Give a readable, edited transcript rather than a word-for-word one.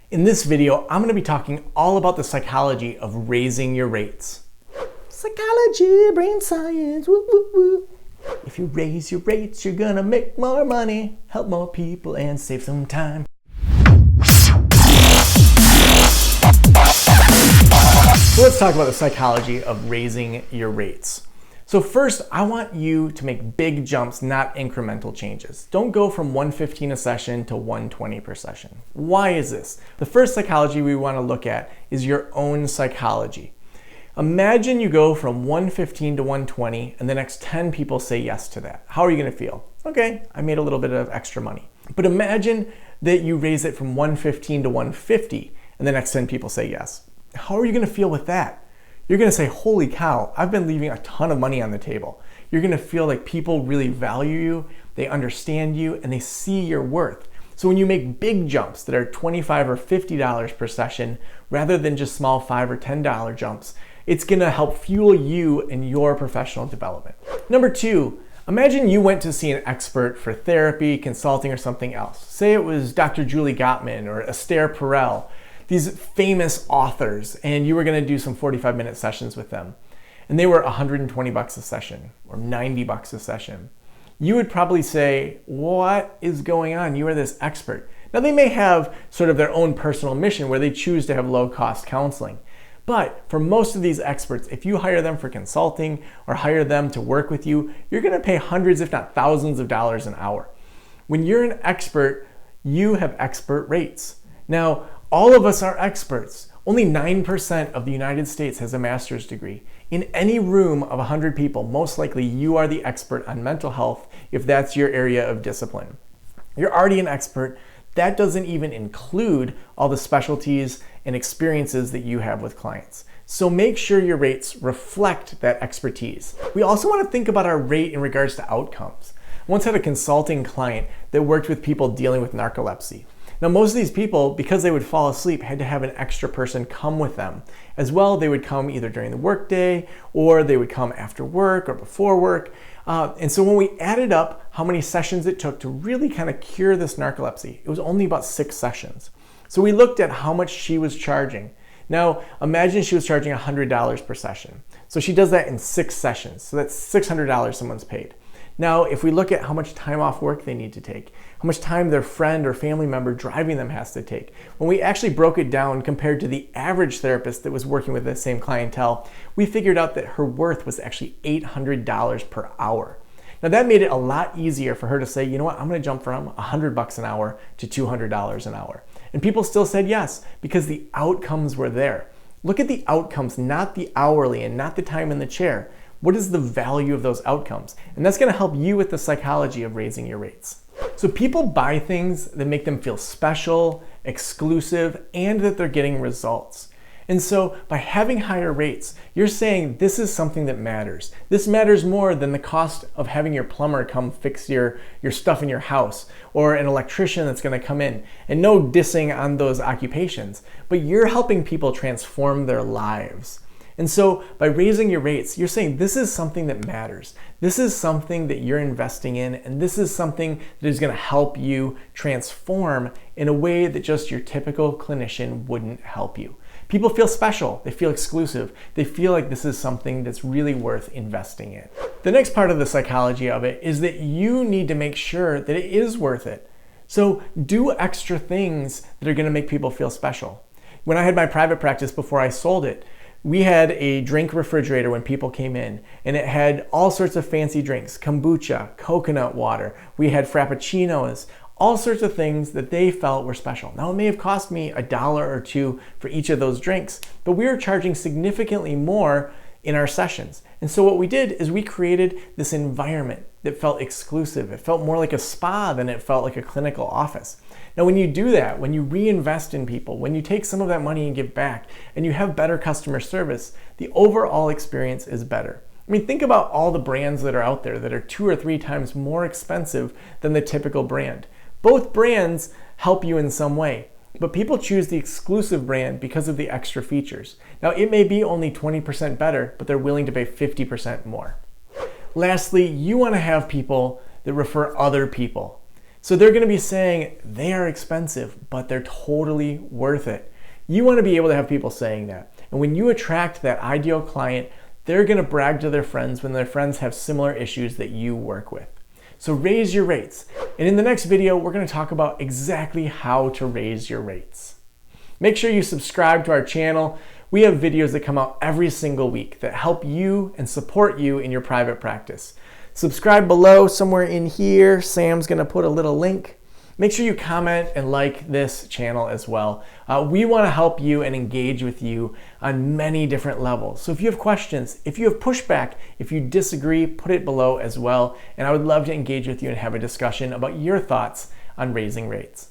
In this video, I'm going to be talking all about the psychology of raising your rates. Psychology, brain science, woo woo woo. If you raise your rates, you're gonna make more money, help more people, and save some time. So let's talk about the psychology of raising your rates. So first, I want you to make big jumps, not incremental changes. Don't go from $115 a session to $120 per session. Why is this? The first psychology we want to look at is your own psychology. Imagine you go from $115 to $120 and the next 10 people say yes to that. How are you going to feel? Okay, I made a little bit of extra money. But imagine that you raise it from $115 to $150 and the next 10 people say yes. How are you going to feel with that? You're going to say, holy cow, I've been leaving a ton of money on the table. You're going to feel like people really value you, they understand you, and they see your worth. So when you make big jumps that are $25 or $50 per session, rather than just small $5 or $10 jumps, it's going to help fuel you and your professional development. Number two, imagine you went to see an expert for therapy, consulting, or something else. Say it was Dr. Julie Gottman or Esther Perel, these famous authors, and you were going to do some 45-minute sessions with them. And they were $120 a session or $90 a session. You would probably say, what is going on? You are this expert. Now they may have sort of their own personal mission where they choose to have low-cost counseling. But for most of these experts, if you hire them for consulting or hire them to work with you, you're going to pay hundreds, if not thousands of dollars an hour. When you're an expert, you have expert rates. Now, all of us are experts. Only 9% of the United States has a master's degree. In any room of 100 people, most likely you are the expert on mental health if that's your area of discipline. You're already an expert. That doesn't even include all the specialties and experiences that you have with clients. So make sure your rates reflect that expertise. We also want to think about our rate in regards to outcomes. I once had a consulting client that worked with people dealing with narcolepsy. Now, most of these people, because they would fall asleep, had to have an extra person come with them. As well, they would come either during the workday or they would come after work or before work. And so when we added up how many sessions it took to really kind of cure this narcolepsy, it was only about 6 sessions. So we looked at how much she was charging. Now, imagine she was charging $100 per session. So she does that in 6 sessions. So that's $600 someone's paid. Now, if we look at how much time off work they need to take, how much time their friend or family member driving them has to take, when we actually broke it down compared to the average therapist that was working with the same clientele, we figured out that her worth was actually $800 per hour. Now that made it a lot easier for her to say, you know what, I'm going to jump from $100 an hour to $200 an hour. And people still said yes because the outcomes were there. Look at the outcomes, not the hourly and not the time in the chair. What is the value of those outcomes? And that's going to help you with the psychology of raising your rates. So people buy things that make them feel special, exclusive, and that they're getting results. And so by having higher rates, you're saying this is something that matters. This matters more than the cost of having your plumber come fix your stuff in your house or an electrician that's going to come in. And no dissing on those occupations, but you're helping people transform their lives. And so by raising your rates, you're saying this is something that matters. This is something that you're investing in, and this is something that is going to help you transform in a way that just your typical clinician wouldn't help you. People feel special, they feel exclusive, they feel like this is something that's really worth investing in. The next part of the psychology of it is that you need to make sure that it is worth it. So do extra things that are going to make people feel special. When I had my private practice before I sold it, we had a drink refrigerator when people came in, and it had all sorts of fancy drinks, kombucha, coconut water. We had frappuccinos, all sorts of things that they felt were special. Now, it may have cost me $1 or $2 for each of those drinks, but we were charging significantly more in our sessions. And so what we did is we created this environment that felt exclusive. It felt more like a spa than it felt like a clinical office. Now, when you do that, when you reinvest in people, when you take some of that money and give back, and you have better customer service, the overall experience is better. I mean, think about all the brands that are out there that are 2 or 3 times more expensive than the typical brand. Both brands help you in some way, but people choose the exclusive brand because of the extra features. Now, it may be only 20% better, but they're willing to pay 50% more. Lastly, you want to have people that refer other people. So they're going to be saying they are expensive, but they're totally worth it. You want to be able to have people saying that. And when you attract that ideal client, they're going to brag to their friends when their friends have similar issues that you work with. So raise your rates. And in the next video, we're going to talk about exactly how to raise your rates. Make sure you subscribe to our channel. We have videos that come out every single week that help you and support you in your private practice. Subscribe below somewhere in here. Sam's going to put a little link. Make sure you comment and like this channel as well. We want to help you and engage with you on many different levels. So if you have questions, if you have pushback, if you disagree, put it below as well. And I would love to engage with you and have a discussion about your thoughts on raising rates.